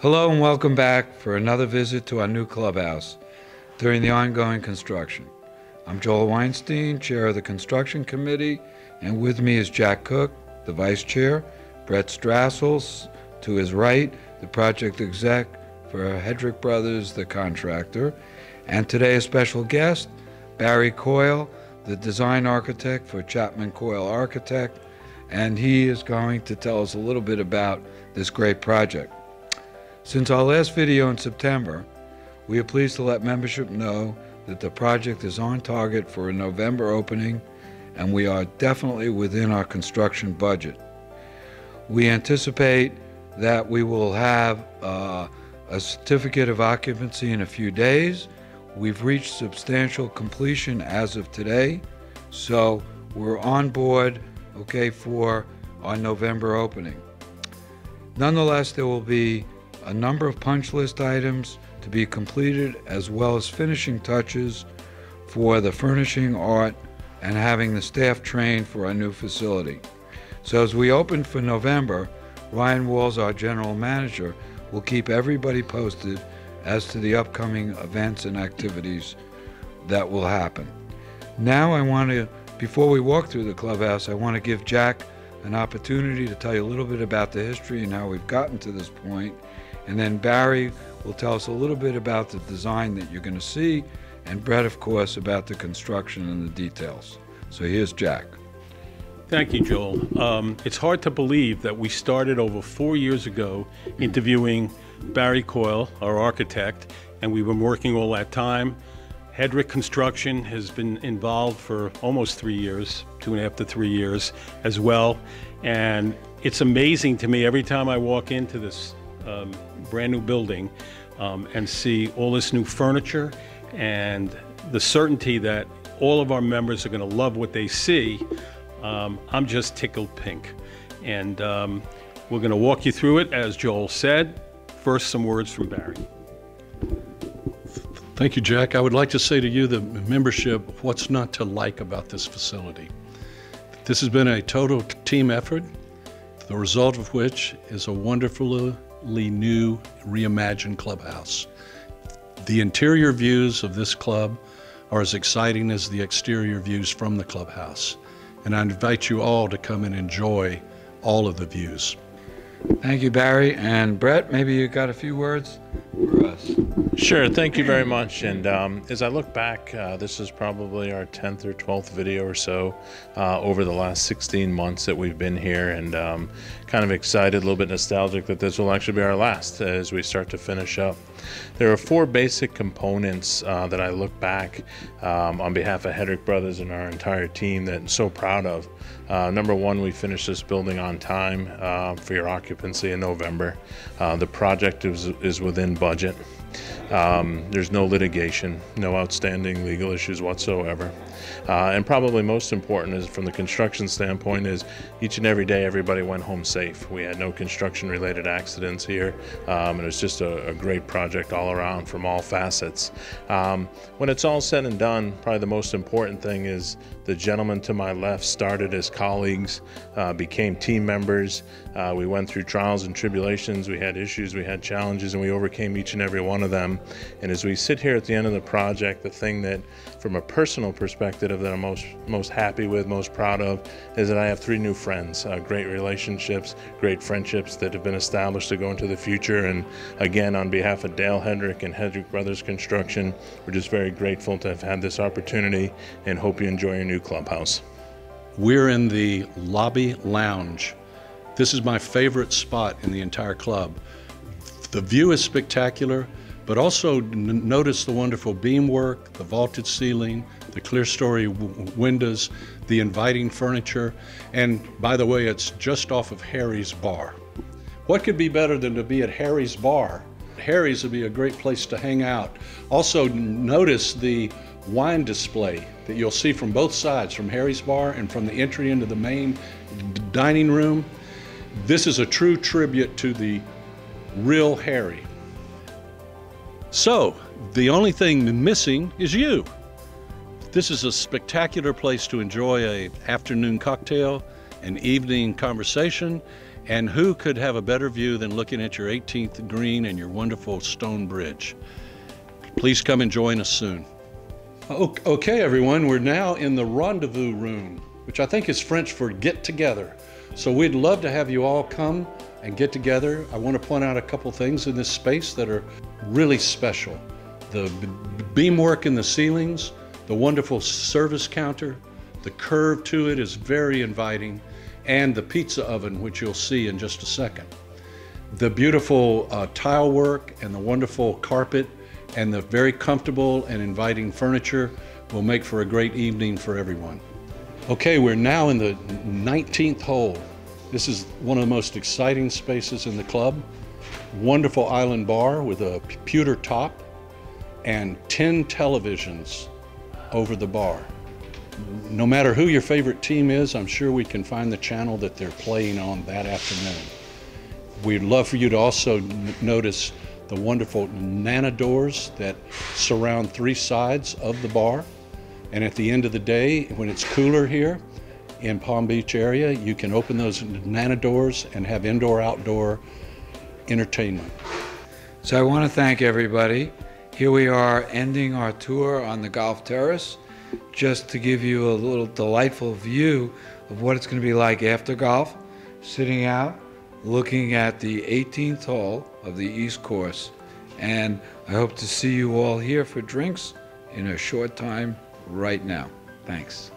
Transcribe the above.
Hello and welcome back for another visit to our new clubhouse during the ongoing construction. I'm Joel Weinstein, Chair of the Construction Committee, and with me is Jack Cook, the Vice Chair, Brett Strassel, to his right, the Project Exec for Hedrick Brothers, the contractor, and today a special guest, Barry Coyle, the Design Architect for Chapman Coyle Architect, and he is going to tell us a little bit about this great project. Since our last video in September, we are pleased to let membership know that the project is on target for a November opening, and we are definitely within our construction budget. We anticipate that we will have a certificate of occupancy in a few days. We've reached substantial completion as of today, so we're on board, okay, for our November opening. Nonetheless, there will be a number of punch list items to be completed, as well as finishing touches for the furnishing, art, and having the staff trained for our new facility. So as we open for November, Ryan Walls, our general manager, will keep everybody posted as to the upcoming events and activities that will happen. Now before we walk through the clubhouse, I want to give Jack an opportunity to tell you a little bit about the history and how we've gotten to this point. And then Barry will tell us a little bit about the design that you're going to see, and Brett, of course, about the construction and the details. So here's Jack. Thank you, Joel. It's hard to believe that we started over 4 years ago interviewing Barry Coyle, our architect, and we've been working all that time. Hedrick Construction has been involved for almost 3 years, 2.5 to 3 years as well. And it's amazing to me every time I walk into this brand new building and see all this new furniture and the certainty that all of our members are going to love what they see. I'm just tickled pink. And we're going to walk you through it, as Joel said. First, some words from Barry. Thank you, Jack. I would like to say to you, the membership, what's not to like about this facility. This has been a total team effort, the result of which is a wonderfully new, reimagined clubhouse. The interior views of this club are as exciting as the exterior views from the clubhouse, and I invite you all to come and enjoy all of the views. Thank you, Barry. And Brett, maybe you got a few words for us. Sure, thank you very much. And as I look back, this is probably our 10th or 12th video or so over the last 16 months that we've been here, and kind of excited, a little bit nostalgic that this will actually be our last as we start to finish up. There are 4 basic components that I look back on behalf of Hedrick Brothers and our entire team that I'm so proud of. Number 1, we finished this building on time for your occupancy in November. The project is within budget. There's no litigation, no outstanding legal issues whatsoever. And probably most important is, from the construction standpoint, is each and every day everybody went home safe. We had no construction related accidents here, and it was just a great project all around from all facets. When it's all said and done, probably the most important thing is the gentleman to my left started as colleagues, became team members. We went through trials and tribulations, we had issues, we had challenges, and we overcame each and every one of them. And as we sit here at the end of the project, the thing that, from a personal perspective, that I'm most happy with, most proud of, is that I have 3 new friends, great relationships, great friendships that have been established to go into the future. And again, on behalf of Dale Hedrick and Hedrick Brothers Construction, we're just very grateful to have had this opportunity and hope you enjoy your new clubhouse. We're in the lobby lounge. This is my favorite spot in the entire club. The view is spectacular, but also notice the wonderful beamwork, the vaulted ceiling, the clear story windows, the inviting furniture, and by the way, it's just off of Harry's Bar. What could be better than to be at Harry's Bar? Harry's would be a great place to hang out. Also, notice the wine display that you'll see from both sides, from Harry's Bar and from the entry into the main dining room. This is a true tribute to the real Harry. So, the only thing missing is you. This is a spectacular place to enjoy an afternoon cocktail, an evening conversation, And who could have a better view than looking at your 18th green and your wonderful stone bridge? Please come and join us soon. Okay, everyone, we're now in the rendezvous room, which I think is French for get together. So we'd love to have you all come and get together. I want to point out a couple things in this space that are really special. The beamwork in the ceilings, the wonderful service counter, the curve to it is very inviting, and the pizza oven, which you'll see in just a second. The beautiful tile work and the wonderful carpet and the very comfortable and inviting furniture will make for a great evening for everyone. Okay, we're now in the 19th hole. This is one of the most exciting spaces in the club. Wonderful island bar with a pewter top and 10 televisions over the bar. No matter who your favorite team is, I'm sure we can find the channel that they're playing on that afternoon. We'd love for you to also notice the wonderful Nana doors that surround 3 sides of the bar. And at the end of the day, when it's cooler here in Palm Beach area, you can open those Nana doors and have indoor-outdoor entertainment. So I want to thank everybody. Here we are ending our tour on the golf terrace, just to give you a little delightful view of what it's going to be like after golf, sitting out, looking at the 18th hole of the East Course. And I hope to see you all here for drinks in a short time right now. Thanks.